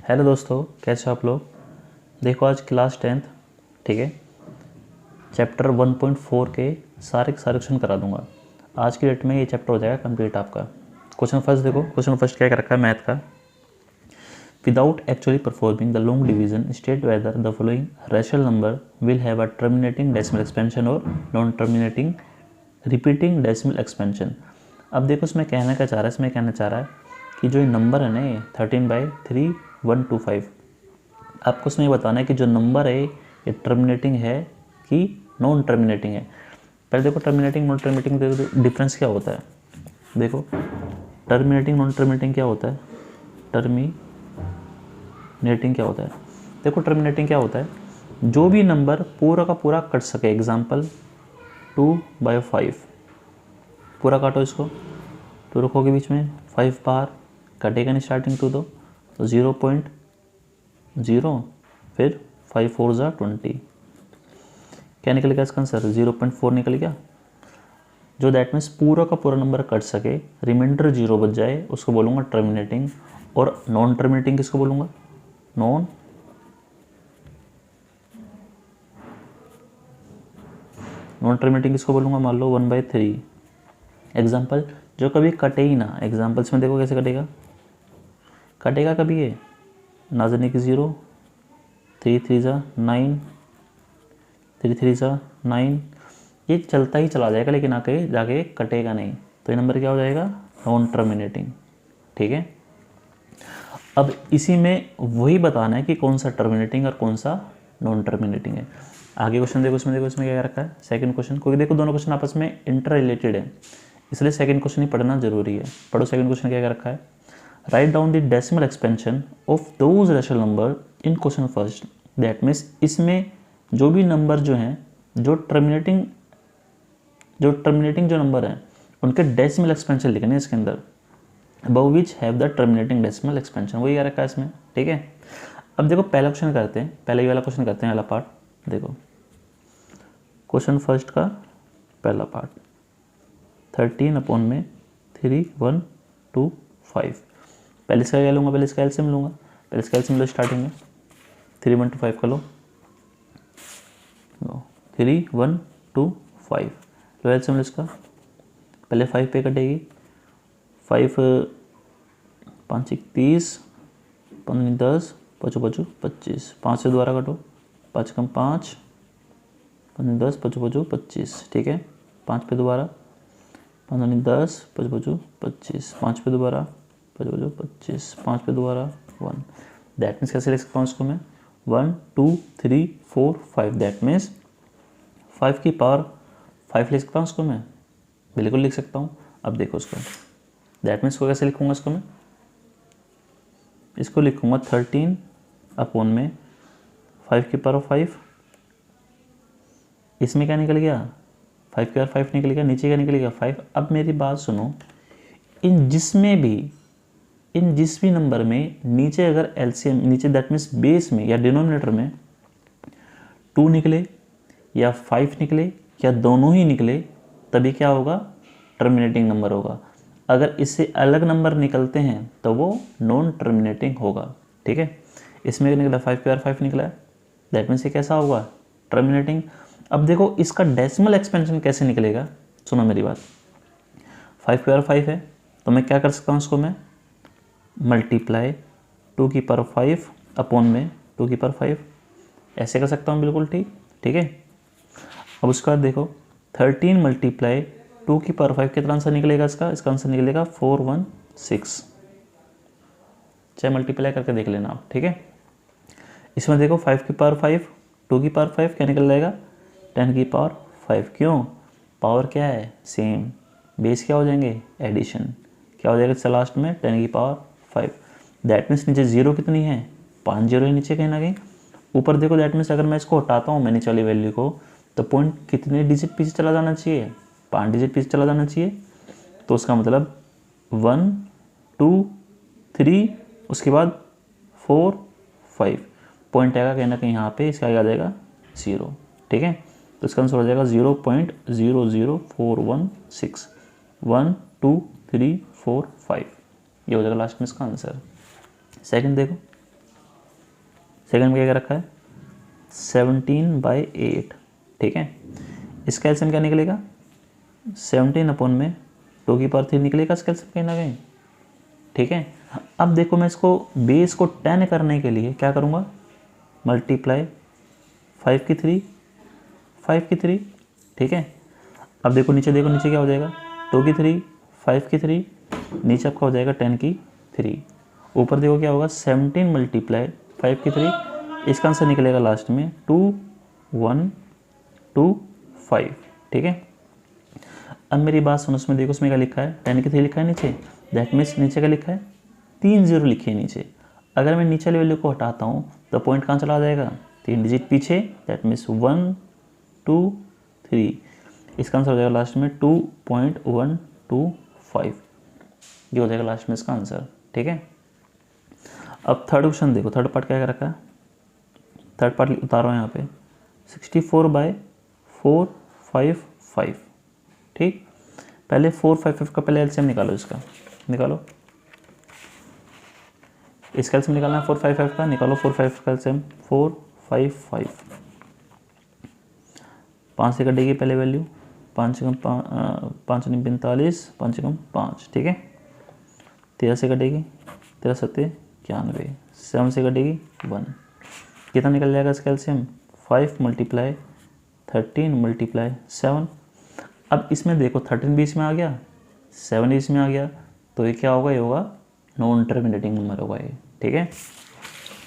Hello दोस्तों, कैसे हो आप लोग। देखो आज क्लास 10th, ठीक है, चैप्टर 1.4 के सारे क्वेश्चन करा दूंगा। आज की डेट में ये चैप्टर हो जाएगा कंप्लीट आपका। क्वेश्चन फर्स्ट देखो, क्वेश्चन फर्स्ट क्या कर रखा है मैथ का। Without actually performing the long division state whether the following rational number will have a terminating decimal expansion और non terminating repeating decimal expansion. अब देखो इसमें कहना क्या चाह रहा है, इसमें कहना चाह रहा है कि जो ये नंबर है ना, ये 13/3 125, आपको उसमें बताना है कि जो नंबर है ये टर्मिनेटिंग है कि नॉन टर्मिनेटिंग है। पहले देखो टर्मिनेटिंग नॉन टर्मिनेटिंग डिफरेंस क्या होता है। देखो टर्मिनेटिंग नॉन टर्मिनेटिंग क्या होता है, टर्मिनेटिंग क्या होता है। देखो टर्मिनेटिंग क्या होता है, जो भी नंबर पूरा का पूरा कट सके। एग्जाम्पल 2/5, पूरा काटो इसको, 2 रखोगे बीच में, 5 बाहर, कटेगा नहीं स्टार्टिंग 2 तो 0.0, फिर 5 4 ज़ा 20, क्या निकल गया इसका आंसर 0.4 निकल गया। जो दैट मीन्स पूरा का पूरा नंबर कट सके, रिमाइंडर 0 बच जाए, उसको बोलूँगा टर्मिनेटिंग। और नॉन टर्मिनेटिंग किसको बोलूँगा, नॉन टर्मिनेटिंग किसको बोलूँगा, मान लो 1/3। एग्जाम्पल जो कभी कटे ही ना, एग्जाम्पल्स में देखो कैसे कटेगा, कटेगा कभी ये ना जाने की 0, 3 3 ज़ा 9, 3 3 ज़ा 9, ये चलता ही चला जाएगा लेकिन आके जाके कटेगा नहीं। तो ये नंबर क्या हो जाएगा, नॉन टर्मिनेटिंग। ठीक है, अब इसी में वही बताना है कि कौन सा टर्मिनेटिंग और कौन सा नॉन टर्मिनेटिंग है। आगे क्वेश्चन देखो, इसमें देखो इसमें क्या रखा है, सेकंड क्वेश्चन, क्योंकि देखो दोनों क्वेश्चन आपस में इंटर रिलेटेड है, इसलिए सेकंड क्वेश्चन ही पढ़ना जरूरी है। पढ़ो सेकंड क्वेश्चन क्या रखा है। Write down the decimal expansion of those rational number in question first. That means इसमें जो भी नंबर जो हैं, जो टर्मिनेटिंग जो नंबर हैं उनके डेसिमल एक्सपेंशन लिखने हैं इसके अंदर, above which have the terminating decimal expansion, वही आ रखा है इसमें। ठीक है, अब देखो पहला क्वेश्चन करते हैं, पहले ये वाला क्वेश्चन करते हैं, वाला पार्ट देखो, क्वेश्चन फर्स्ट का पहला पार्ट 13/3 1 2 5। पहले इसका क्या लूँगा, पहले इसका एलसीएम लूँगा, पहले इसका एलसीएम लो स्टार्टिंग में 3 1 2 5 का लो 3 1 2 5 लो एलसीएम लो इसका। पहले 5 पे कटेगी, 5 5 30, 15 10, 5 5 25, 5 से दोबारा कटो, 5 कम 5, 15 10, 5 5 25। ठीक है, 5 पे दोबारा, 15 10, 5 5 25, 5 पे दोबारा, 5 5 25, 5 पे दोबारा 1। दैट मीन्स कैसे लिख सकता हूँ इसको मैं, 1 2 3 4 5। दैट मीन्स 5 की पावर 5 लिख सकता हूँ इसको मैं, बिल्कुल लिख सकता हूँ। अब देखो इसको, दैट मीन्स को कैसे लिखूँगा इसको मैं, इसको लिखूँगा 13/5 की पावर 5। इसमें क्या निकल गया, 5 की पावर 5 निकल गया, नीचे क्या निकल गया 5। अब मेरी बात सुनो, इन जिस भी नंबर में नीचे अगर एलसीएम नीचे, दैट मीन्स बेस में या डिनोमिनेटर में 2 निकले या 5 निकले या दोनों ही निकले, तभी क्या होगा, टर्मिनेटिंग नंबर होगा। अगर इससे अलग नंबर निकलते हैं तो वो नॉन टर्मिनेटिंग होगा। ठीक है, इसमें निकला 5 की पावर 5 निकला है, दैट मीन्स ये कैसा होगा, टर्मिनेटिंग। अब देखो इसका डेसिमल एक्सपेंशन कैसे निकलेगा, सुनो मेरी बात। 5 की पावर 5 है तो मैं क्या कर सकता हूँ, इसको मैं मल्टीप्लाई 2 की पावर 5 अपॉन में 2 की पावर 5, ऐसे कर सकता हूँ, बिल्कुल ठीक। ठीक है, अब उसके बाद देखो 13 मल्टीप्लाई 2 की पावर 5 कितना आंसर निकलेगा इसका आंसर निकलेगा 416। चाहे मल्टीप्लाई करके देख लेना आप। ठीक है, इसमें देखो 5 की पावर 5 2 की पावर 5 क्या निकल जाएगा, 10 की पावर 5। क्यों, पावर क्या है सेम, बेस क्या हो जाएंगे एडिशन, क्या हो जाएगा इससे लास्ट में 10 की पावर 5। दैट मीन्स नीचे 0 कितनी है, 5 0 है नीचे कहीं ना कहीं। ऊपर देखो दैट मीन्स अगर मैं इसको हटाता हूँ मैं नीचे वाली वैल्यू को, तो पॉइंट कितने डिजिट पीछे चला जाना चाहिए, 5 डिजिट पीछे चला जाना चाहिए। तो उसका मतलब 1 2 3, उसके बाद 4 5, पॉइंट आएगा कहीं ना कहीं यहाँ पे, इसका आ जाएगा 0। ठीक है, तो इसका आंसर हो जाएगा 0.00416, 1 2 3 4 5, ये हो जाएगा लास्ट में इसका आंसर। सेकंड देखो, सेकंड में क्या रखा है 17/8, ठीक है। इसका एलसीएम क्या निकलेगा 17 अपॉन में 2^3 निकलेगा इसका एलसीएम कहीं ना कहीं, ठीक है। अब देखो मैं इसको बेस को 10 करने के लिए क्या करूँगा, मल्टीप्लाई 5 की 3 5 की 3, ठीक है। अब देखो नीचे क्या हो जाएगा 2 की 3 5 की 3, नीचे आपका हो जाएगा 10 की 3, ऊपर देखो क्या होगा 17 मल्टीप्लाई 5 की 3, इसका आंसर निकलेगा लास्ट में 2125, ठीक है। अब मेरी बात सुनो, उसमें देखो उसमें क्या लिखा है 10 की 3 लिखा है नीचे, दैट मीन्स नीचे क्या लिखा है 3 0 लिखे नीचे। अगर मैं नीचे वाले वैल्यू को हटाता हूँ तो पॉइंट कहाँ चला जाएगा 3 डिजिट पीछे, दैट मीन्स 1 2 3, इसका आंसर हो जाएगा लास्ट में 2.125, ये हो जाएगा लास्ट में इसका आंसर, ठीक है। अब थर्ड क्वेश्चन देखो, थर्ड पार्ट क्या रखा है, थर्ड पार्ट उतारो यहाँ पे 64/455, ठीक। पहले 455 का पहले एलसीएम निकालो, इसका निकालो, इसका एलसीएम निकालना है 455 का, निकालो 455 का एलसीएम 455, 5 से कटेगी पहले वैल्यू, 5 कम 5 नहीं 45, 5 कम 5, ठीक है। 13 से कटेगी 13 7 91, 7 से कटेगी 1, कितना निकल जाएगा इसका एलसीएम 5 मल्टीप्लाई 13 मल्टीप्लाई 7। अब इसमें देखो 13 बीच में आ गया, 7 बीच में आ गया, तो ये क्या होगा, ये होगा नॉन टर्मिनेटिंग नंबर होगा ये, ठीक है।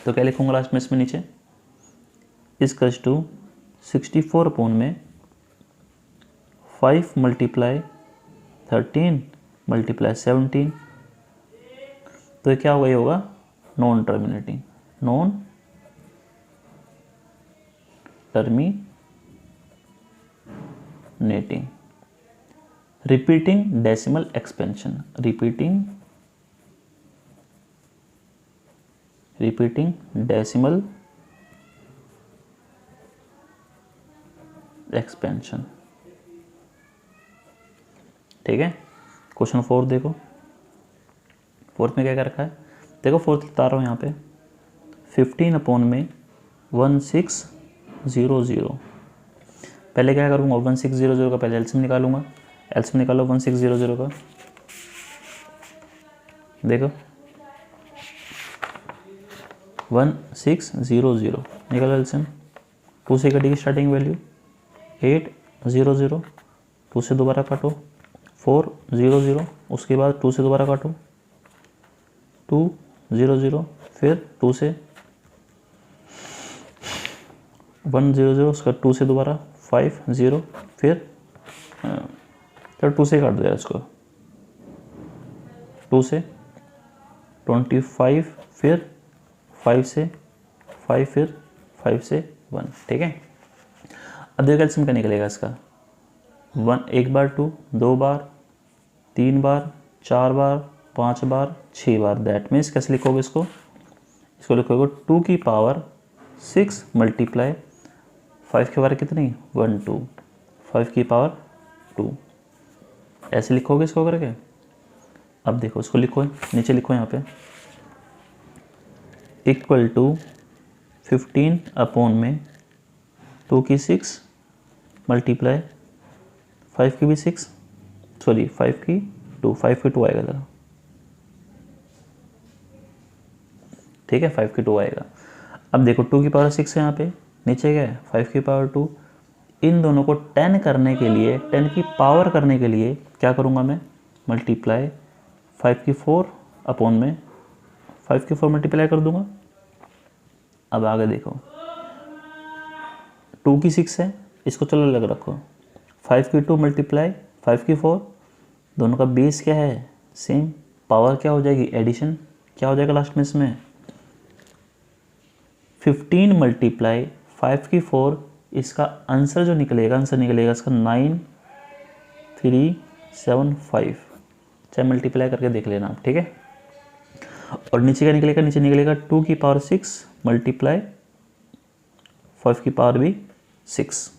तो क्या लिखूंगा लास्ट में इसमें नीचे इक्वल्स टू 64 अपॉन में 5 मल्टीप्लाई 13 मल्टीप्लाई 17, तो ये क्या होगा, ये होगा non terminating, non terminating, repeating decimal expansion, repeating decimal expansion, ठीक है। क्वेश्चन 4 देखो, फोर्थ में क्या रखा है, देखो फोर्थ बता रहा हूँ यहाँ पे 15 अपॉन में 1600, पहले क्या करूँगा 1600 का पहले एलसीएम निकालूंगा, एलसीएम निकालो 1600 का, देखो 1600 निकालो एलसीएम, 2 से कटेगी स्टार्टिंग वैल्यू 800, 2 से दोबारा काटो 400, उसके बाद 2 से दोबारा काटो 200, फिर 2 से 100, उसका 2 से दोबारा 50, फिर 2 से काट दिया इसको, 2 से 25, फिर 5 से 5, फिर 5 से 1, ठीक है। अब देखो एलसीएम क्या निकलेगा इसका 1 एक बार 2 2 बार 3 बार 4 बार 5 बार 6 बार, दैट मीन्स कैसे लिखोगे इसको लिखोगे 2 की पावर 6 मल्टीप्लाई 5 की पावर कितनी 1 2, 5 की पावर 2, ऐसे लिखोगे इसको करके। अब देखो इसको लिखो, नीचे लिखो यहाँ पे इक्वल टू 15 अपॉन में 2 की 6 मल्टीप्लाई 5 की भी 6, सॉरी 5 की 2, 5 की 2 आएगा ज़रा, ठीक है 5 की 2 आएगा। अब देखो 2 की पावर 6 है यहाँ पे, नीचे क्या है 5 की पावर 2, इन दोनों को 10 करने के लिए 10 की पावर करने के लिए क्या करूँगा मैं मल्टीप्लाई 5 की 4 अपॉन में 5 की 4 मल्टीप्लाई कर दूंगा। अब आगे देखो 2 की 6 है, इसको चलो अलग रखो, 5 की 2 मल्टीप्लाई 5 की 4, दोनों का बेस क्या है सेम, पावर क्या हो जाएगी एडिशन, क्या हो जाएगा लास्ट में इसमें 15 मल्टीप्लाई 5 की 4, इसका आंसर जो निकलेगा इसका 9375, चाहे मल्टीप्लाई करके देख लेना आप, ठीक है। और नीचे क्या निकलेगा, नीचे निकलेगा 2 की पावर 6 मल्टीप्लाई 5 की पावर भी 6,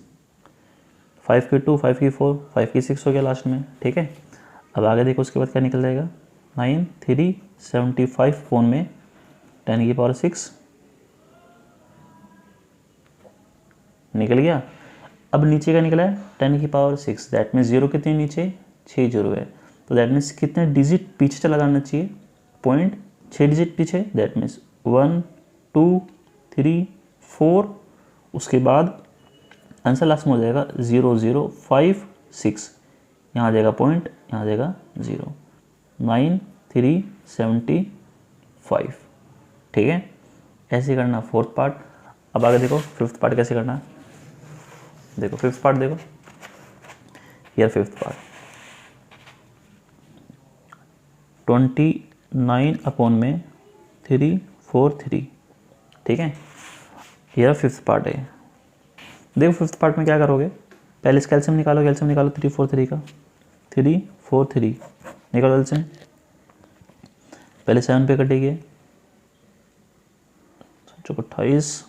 5 की 2 5 की 4 5 की 6 हो गया लास्ट में, ठीक है। अब आगे देखो उसके बाद क्या निकल जाएगा 9375 फोन में 10 की पावर 6 निकल गया। अब नीचे का निकला है 10 की पावर 6, दैट मीन्स 0 कितने नीचे 6 जीरो है, तो दैट मीन्स कितने डिजिट पीछे चला जाना चाहिए, पॉइंट 6 डिजिट पीछे, दैट मीन्स 1 2 3 4, उसके बाद आंसर लास्ट में हो जाएगा 0 0 5 6, यहाँ आ जाएगा पॉइंट, यहाँ आ जाएगा 0, 9 3 75। ठीक है, ऐसे करना फोर्थ पार्ट। अब आगे देखो फिफ्थ पार्ट कैसे करना है। देखो फिफ्थ पार्ट देखो, हियर फिफ्थ पार्ट 29 अपॉन में 3 4 3। ठीक है, हियर फिफ्थ पार्ट है। देखो फिफ्थ पार्ट में क्या करोगे, पहले इस कैल्शियम निकालो, कैल्शियम निकालो 3 4 3 का, 3 4 3 निकालो कैल्शियम, पहले 7 पे कटेगी, 28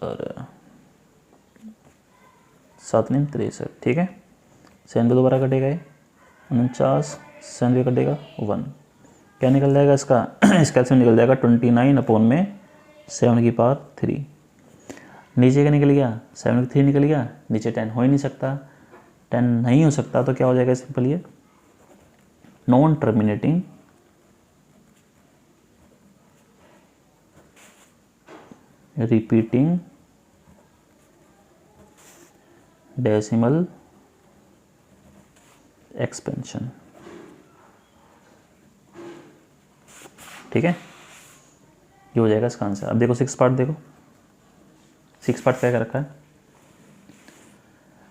और 7 9 63। ठीक है, 7 पे दोबारा कटेगा ये 49, 7 पे कटेगा 1, क्या निकल जाएगा इसका इस कैल्शियम निकल जाएगा 29 अपॉन में 7 की पावर 3। नीचे का निकल गया 7 की 3 निकल गया, नीचे 10 हो ही नहीं सकता, 10 नहीं हो सकता तो क्या हो जाएगा सिंपल ये non terminating repeating decimal expansion. ठीक है, ये हो जाएगा इसका आंसर। अब देखो सिक्स पार्ट, देखो सिक्स पार्ट क्या रखा है,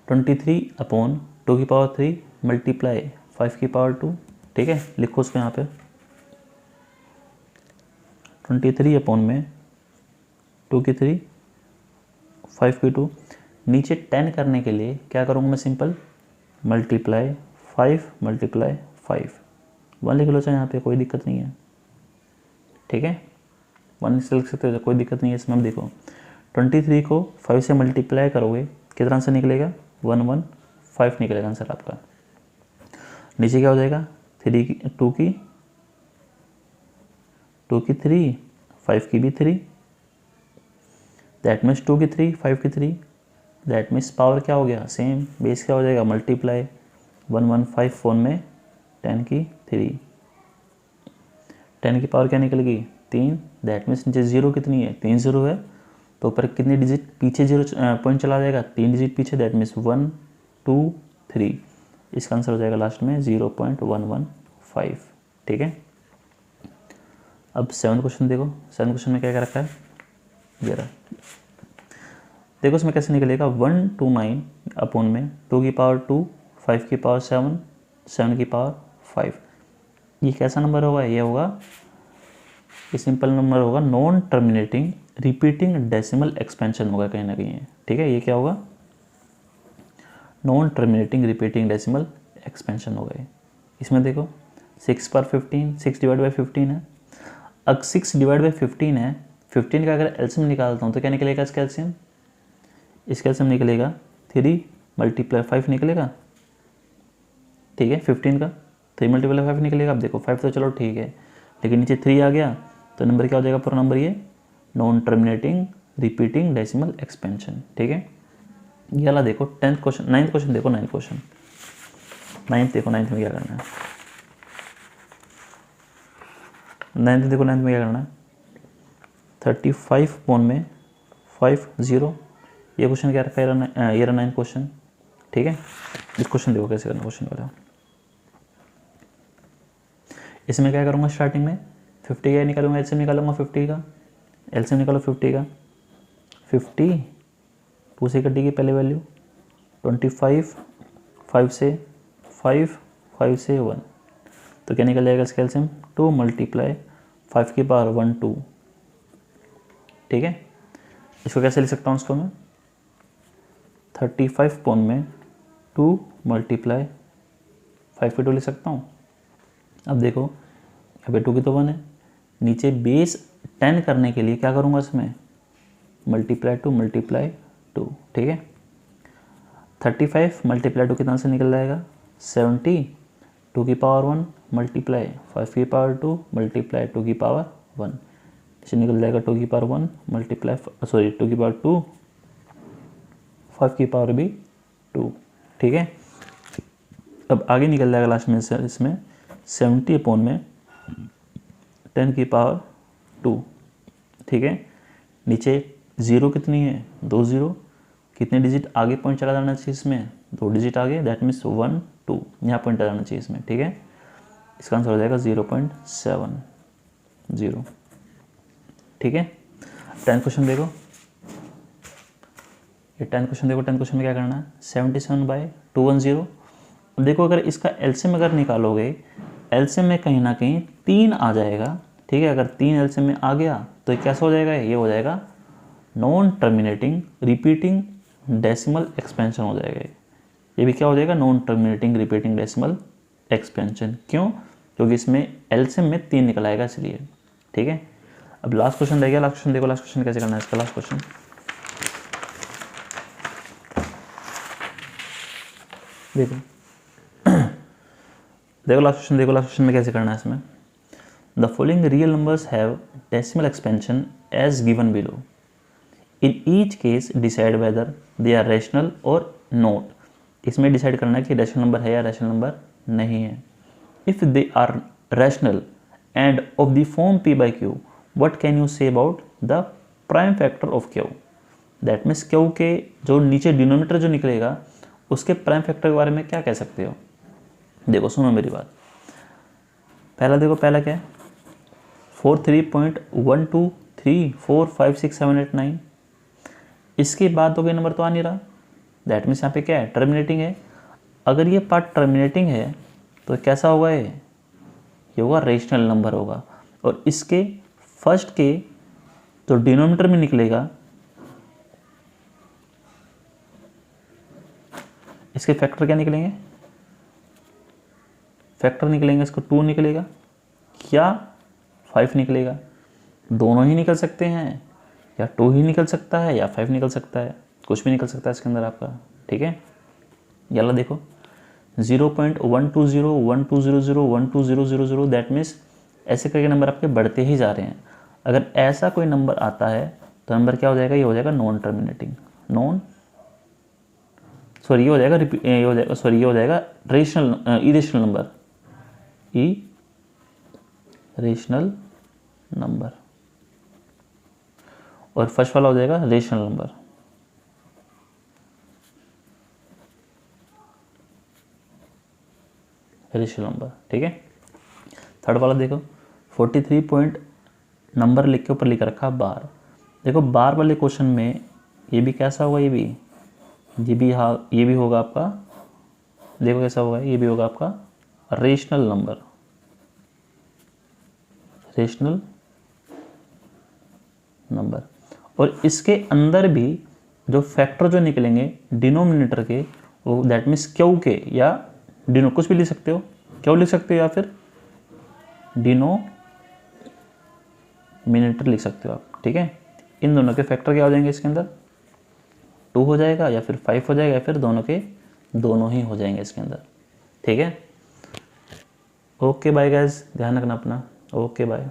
23 अपॉन 2 की पावर 3 मल्टीप्लाई 5 की पावर 2। ठीक है, लिखो उसको यहाँ पे 23 अपॉन में 2 की 3 5 की 2, नीचे 10 करने के लिए क्या करूँगा मैं, सिंपल मल्टीप्लाई 5 मल्टीप्लाई 5, 1 लिख लो चाहे यहाँ पे, कोई दिक्कत नहीं है। ठीक है, 1 से लिख सकते हो, कोई दिक्कत नहीं है इसमें। अब देखो 23 को 5 से मल्टीप्लाई करोगे कितना आंसर निकलेगा, 115 निकलेगा आंसर आपका। नीचे क्या हो जाएगा 3 की 2 की 3 5 की भी 3, दैट मीन्स 2 की 3 5 की 3, दैट मीन्स पावर क्या हो गया सेम, बेस क्या हो जाएगा मल्टीप्लाई 115 फोन में 10 की 3, 10 की पावर क्या निकल गई 3, दैट मीन्स नीचे जीरो कितनी है 3 जीरो है, तो ऊपर कितने डिजिट पीछे जीरो पॉइंट चला जाएगा 3 डिजिट पीछे, दैट मीन्स 1 2 3, इसका आंसर हो जाएगा लास्ट में 0.115। ठीक है, अब 7 क्वेश्चन देखो, 7 क्वेश्चन में क्या क्या रखा है, ये रहा। देखो इसमें कैसे निकलेगा 129 अपॉन में 2 की पावर 2 5 की पावर 7 7 की पावर 5, ये कैसा नंबर होगा, ये होगा ये सिंपल नंबर होगा non terminating repeating decimal expansion होगा कहीं ना कहीं। ठीक है, ये क्या होगा non terminating repeating decimal expansion हो गए। इसमें देखो 6 पर 15 6 डिवाइड बाई 15 है, अब 6 डिवाइड बाई 15 है, 15 का अगर एलसीएम निकालता हूँ तो क्या निकलेगा इसका एलसीएम, इसका एलसीएम निकलेगा 3 मल्टीप्लाई 5 निकलेगा। ठीक है, 15 का 3 मल्टीप्लाई 5 निकलेगा। अब देखो 5 तो चलो ठीक है, लेकिन नीचे 3 आ गया तो नंबर क्या हो जाएगा पूरा नंबर, ये non terminating repeating decimal expansion. ठीक है, ये वाला देखो 10th क्वेश्चन, 9th क्वेश्चन देखो, 9th क्वेश्चन 9th देखो, 9th में क्या करना है, 9th देखो, 9th में क्या करना है 35 पॉन में 5 0, ये क्वेश्चन क्या रखा है, ये रहा 9th क्वेश्चन। ठीक है, इस क्वेश्चन देखो कैसे करना क्वेश्चन वाला। इसमें क्या करूँगा स्टार्टिंग में 50 का निकालूंगा, एलसीएम निकालूंगा 50 का, एलसीएम निकालो 50 का, 50 2 से कटेगी पहले वैल्यू 25 5 से 5 से 1, तो क्या निकल जाएगा इसका एलसीएम 2 मल्टीप्लाई 5 की पावर 1 2। ठीक है, इसको कैसे लिख सकता हूँ, उसको मैं 35 पॉन में 2 मल्टीप्लाई 5 की 2 लिख सकता हूँ। अब देखो यहाँ पे 2 की तो 1 है, नीचे बेस 10 करने के लिए क्या करूँगा इसमें मल्टीप्लाई 2 मल्टीप्लाई 2। ठीक है, 35 मल्टीप्लाई 2 कितना से निकल जाएगा 70, 2 की पावर 1 मल्टीप्लाई 5 की पावर 2 मल्टीप्लाई 2 की पावर 1, इसे निकल जाएगा 2 की पावर 1 मल्टीप्लाई 2 की पावर 2 5 की पावर भी 2, ठीक है। अब आगे निकल जाएगा लास्ट में से इसमें 70 अपॉन में 10 की पावर 2, ठीक है। नीचे 0 कितनी है, 2 0, कितने डिजिट आगे पॉइंट चला जाना चाहिए इसमें, 2 डिजिट आगे, दैट मीन्स 1 2, यहाँ पॉइंट जाना चाहिए इसमें, ठीक है। इसका आंसर हो जाएगा 0.70, ठीक है। 10 क्वेश्चन देखो, ये 10 क्वेश्चन देखो। 10 क्वेश्चन में क्या करना है, 77/210। देखो अगर इसका एलसीएम अगर निकालोगे, एलसीएम में कहीं ना कहीं 3 आ जाएगा, ठीक है। अगर 3 एलसीएम में आ गया तो ये कैसा हो जाएगा, ये हो जाएगा non terminating repeating decimal expansion हो जाएगा। ये भी क्या हो जाएगा, non terminating repeating decimal expansion. क्यों, क्योंकि इसमें एलसीएम में 3 निकल आएगा इसलिए, ठीक है। अब लास्ट क्वेश्चन रह गया। लास्ट क्वेश्चन देखो, लास्ट क्वेश्चन कैसे करना है इसका। लास्ट क्वेश्चन देखो देखो लास्ट क्वेश्चन देखो। लास्ट क्वेश्चन में कैसे करना है इसमें, the following real numbers have decimal expansion as given below. In each case decide whether they are rational और नॉट। इसमें डिसाइड करना है कि रैशनल नंबर है या रैशनल नंबर नहीं है। If they are rational and of the form p by q, what can you say about the prime factor of q। That means q के जो नीचे डिनोमिनेटर जो निकलेगा उसके प्राइम फैक्टर के बारे में क्या कह सकते हो। देखो सुनो मेरी बात, पहला देखो, पहला क्या है, 43.123456789। इसके बाद तो कोई नंबर तो आ नहीं रहा, दैट मीन्स यहाँ पे क्या है, टर्मिनेटिंग है। अगर ये पार्ट टर्मिनेटिंग है तो कैसा होगा, ये होगा रेशनल नंबर होगा। और इसके फर्स्ट के तो डिनोमिनेटर में निकलेगा, इसके फैक्टर क्या निकलेंगे, फैक्टर निकलेंगे, इसको 2 निकलेगा या 5 निकलेगा। दोनों ही निकल सकते हैं, या 2 ही निकल सकता है या 5 निकल सकता है, कुछ भी निकल सकता है इसके अंदर आपका, ठीक है। यला देखो 0.12012001200, दैट मीन्स ऐसे करके नंबर आपके बढ़ते ही जा रहे हैं। अगर ऐसा कोई नंबर आता है तो नंबर क्या हो जाएगा, ये हो जाएगा नॉन टर्मिनेटिंग, ये हो जाएगा ये हो जाएगा rational irrational number, rational number. और फर्स्ट वाला हो जाएगा रेशनल नंबर। रेशनल नंबर, ठीक है। थर्ड वाला देखो 43 पॉइंट नंबर लिख के ऊपर लिख रखा बार। देखो बार वाले क्वेश्चन में ये भी कैसा होगा, ये भी होगा आपका, देखो कैसा होगा, ये भी होगा आपका रेशनल नंबर, रेशनल नंबर। और इसके अंदर भी जो फैक्टर जो निकलेंगे डिनोमिनेटर के, वो दैट मीन्स क्यू के या डिनो, कुछ भी लिख सकते हो, क्यू लिख सकते हो या फिर डिनोमिनेटर लिख सकते हो आप, ठीक है। इन दोनों के फैक्टर क्या हो जाएंगे इसके अंदर, 2 हो जाएगा या फिर 5 हो जाएगा या फिर दोनों के दोनों ही हो जाएंगे इसके अंदर, ठीक है। ओके बाय गाइस, ध्यान रखना अपना, ओके बाय।